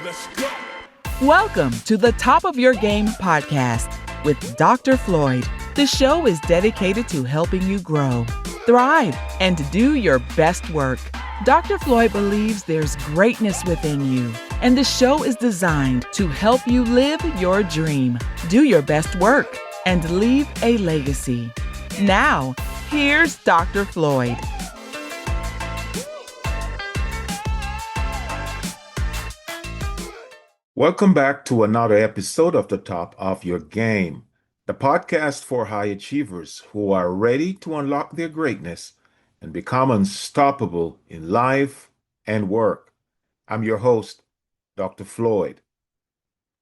Let's go. Welcome to the Top of Your Game podcast with Dr. Floyd. The show is dedicated to helping you grow, thrive, and do your best work. Dr. Floyd believes there's greatness within you, and the show is designed to help you live your dream, do your best work, and leave a legacy. Now, here's Dr. Floyd. Welcome back to another episode of The Top of Your Game, the podcast for high achievers who are ready to unlock their greatness and become unstoppable in life and work. I'm your host, Dr. Floyd.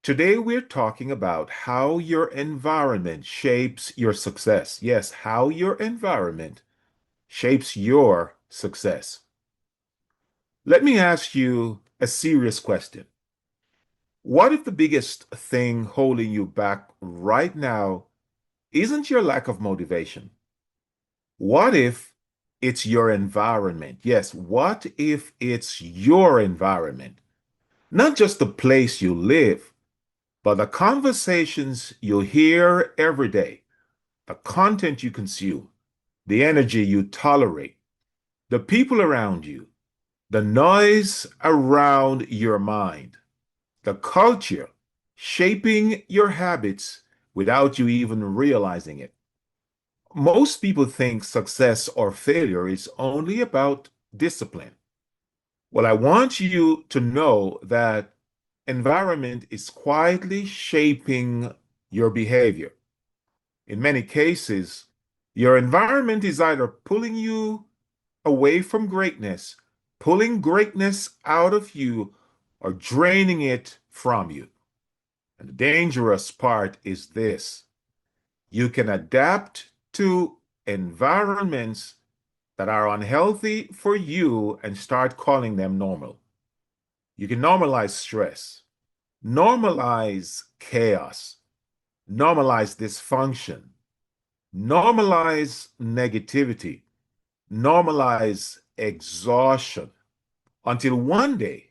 Today we're talking about how your environment shapes your success. Yes, how your environment shapes your success. Let me ask you a serious question. What if the biggest thing holding you back right now isn't your lack of motivation? What if it's your environment? Yes, what if it's your environment? Not just the place you live, but the conversations you hear every day, the content you consume, the energy you tolerate, the people around you, the noise around your mind. The culture shaping your habits without you even realizing it. Most people think success or failure is only about discipline. Well, I want you to know that environment is quietly shaping your behavior. In many cases, your environment is either pulling you away from greatness, pulling greatness out of you, or draining it from you. And the dangerous part is this. You can adapt to environments that are unhealthy for you and start calling them normal. You can normalize stress, normalize chaos, normalize dysfunction, normalize negativity, normalize exhaustion, until one day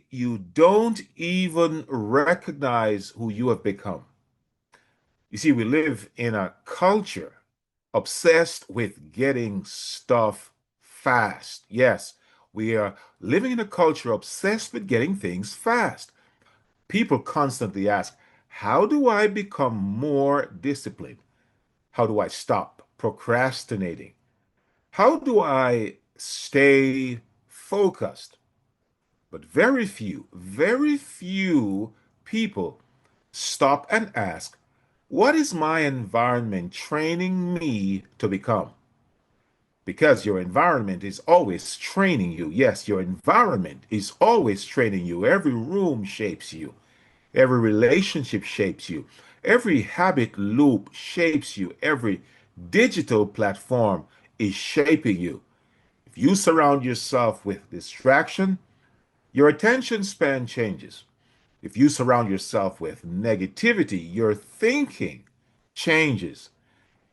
you don't even recognize who you have become. You see, we live in a culture obsessed with getting stuff fast. Yes, we are living in a culture obsessed with getting things fast. People constantly ask, how do I become more disciplined? How do I stop procrastinating? How do I stay focused? But very few people stop and ask, what is my environment training me to become? Because your environment is always training you. Yes, your environment is always training you. Every room shapes you. Every relationship shapes you. Every habit loop shapes you. Every digital platform is shaping you. If you surround yourself with distraction, your attention span changes. If you surround yourself with negativity, your thinking changes.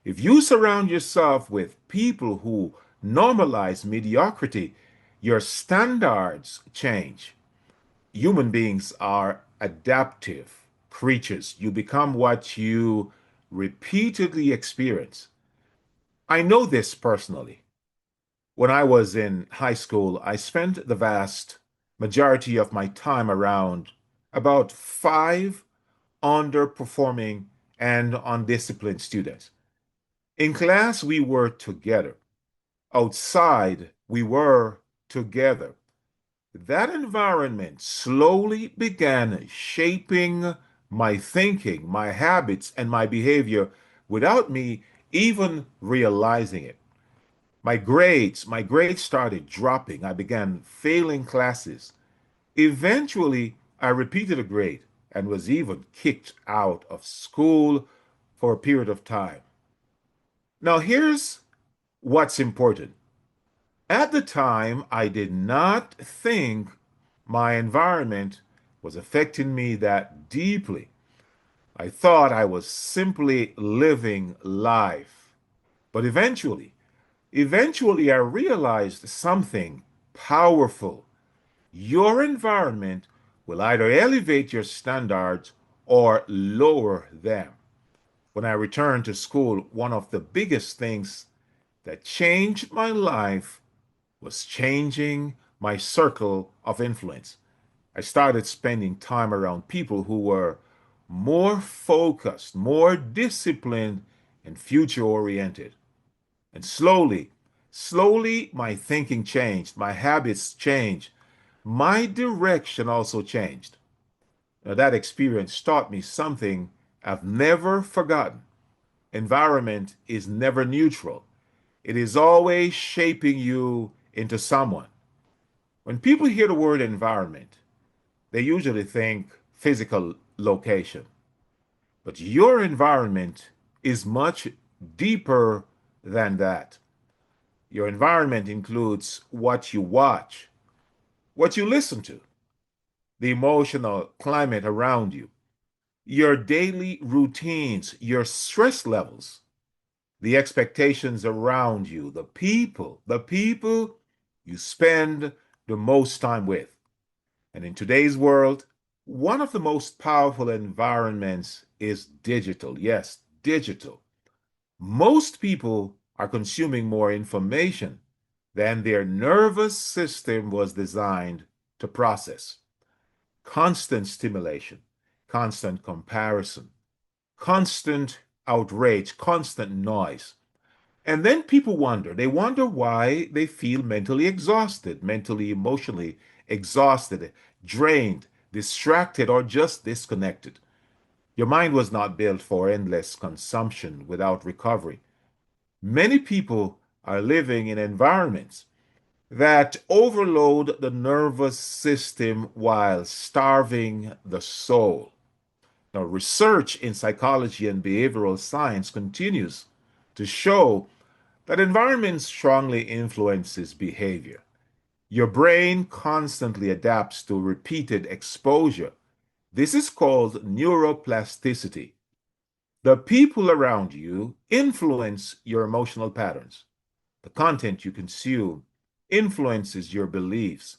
If you surround yourself with people who normalize mediocrity, your standards change. Human beings are adaptive creatures. You become what you repeatedly experience. I know this personally. When I was in high school, I spent the vast majority of my time around about 5 underperforming and undisciplined students. In class, we were together. Outside, we were together. That environment slowly began shaping my thinking, my habits, and my behavior without me even realizing it. My grades started dropping. I began failing classes. Eventually, I repeated a grade and was even kicked out of school for a period of time. Now, here's what's important. At the time, I did not think my environment was affecting me that deeply. I thought I was simply living life. But eventually I realized something powerful. Your environment will either elevate your standards or lower them. When I returned to school, one of the biggest things that changed my life was changing my circle of influence. I started spending time around people who were more focused, more disciplined, and future oriented. And slowly, my thinking changed, my habits changed, my direction also changed. Now, that experience taught me something I've never forgotten. Environment is never neutral, it is always shaping you into someone. When people hear the word environment, they usually think physical location. But your environment is much deeper than that. Your environment includes what you watch, what you listen to, the emotional climate around you, your daily routines, your stress levels, the expectations around you, the people you spend the most time with. And in today's world, one of the most powerful environments is digital. Yes, digital. Most people are consuming more information than their nervous system was designed to process. Constant stimulation, constant comparison, constant outrage, constant noise. And then people they wonder why they feel mentally exhausted, mentally, emotionally exhausted, drained, distracted, or just disconnected. Your mind was not built for endless consumption without recovery. Many people are living in environments that overload the nervous system while starving the soul. Now, research in psychology and behavioral science continues to show that environment strongly influences behavior. Your brain constantly adapts to repeated exposure. This is called neuroplasticity. The people around you influence your emotional patterns. The content you consume influences your beliefs.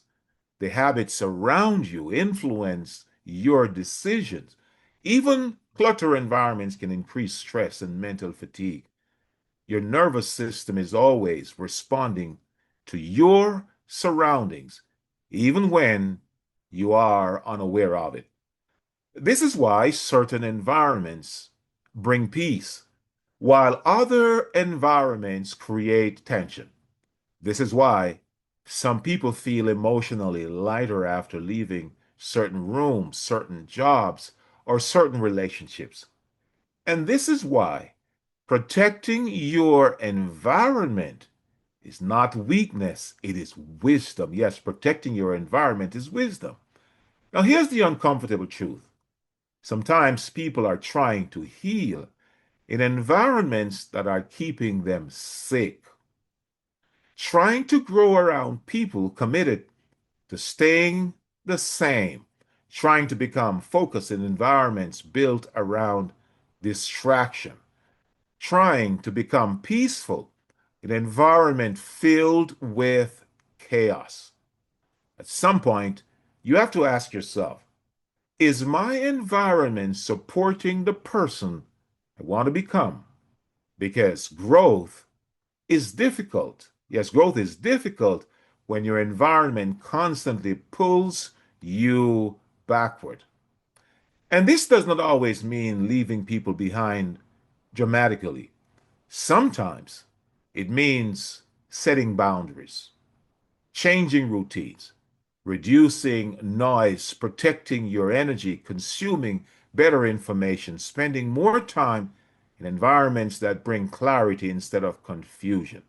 The habits around you influence your decisions. Even clutter environments can increase stress and mental fatigue. Your nervous system is always responding to your surroundings, even when you are unaware of it. This is why certain environments bring peace, while other environments create tension. This is why some people feel emotionally lighter after leaving certain rooms, certain jobs, or certain relationships. And this is why protecting your environment is not weakness, it is wisdom. Yes, protecting your environment is wisdom. Now, here's the uncomfortable truth. Sometimes people are trying to heal in environments that are keeping them sick, trying to grow around people committed to staying the same, trying to become focused in environments built around distraction, trying to become peaceful in an environment filled with chaos. At some point, you have to ask yourself, is my environment supporting the person I want to become? Because growth is difficult. Yes, growth is difficult when your environment constantly pulls you backward. And this does not always mean leaving people behind dramatically. Sometimes it means setting boundaries, changing routines, reducing noise, protecting your energy, consuming better information, spending more time in environments that bring clarity instead of confusion.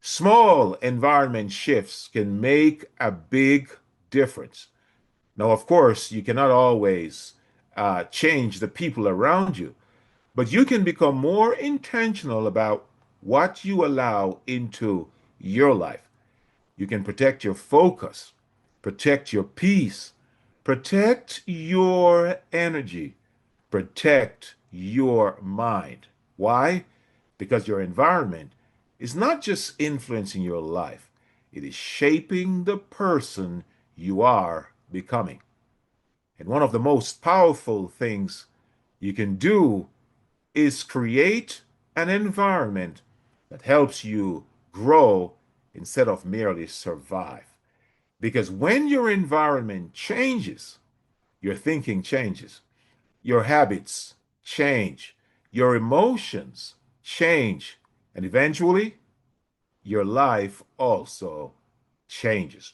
Small environment shifts can make a big difference. Now, of course, you cannot always change the people around you, but you can become more intentional about what you allow into your life. You can protect your focus, protect your peace, protect your energy, protect your mind. Why? Because your environment is not just influencing your life, it is shaping the person you are becoming. And one of the most powerful things you can do is create an environment that helps you grow instead of merely survive. Because when your environment changes, your thinking changes, your habits change, your emotions change, and eventually your life also changes.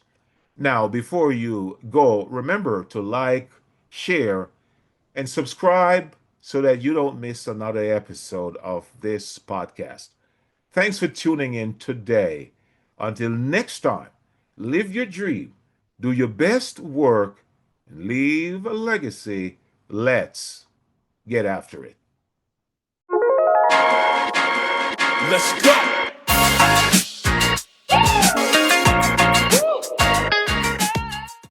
Now, before you go, remember to like, share, and subscribe so that you don't miss another episode of this podcast. Thanks for tuning in today. Until next time, live your dream, do your best work, and leave a legacy. Let's get after it. Let's go.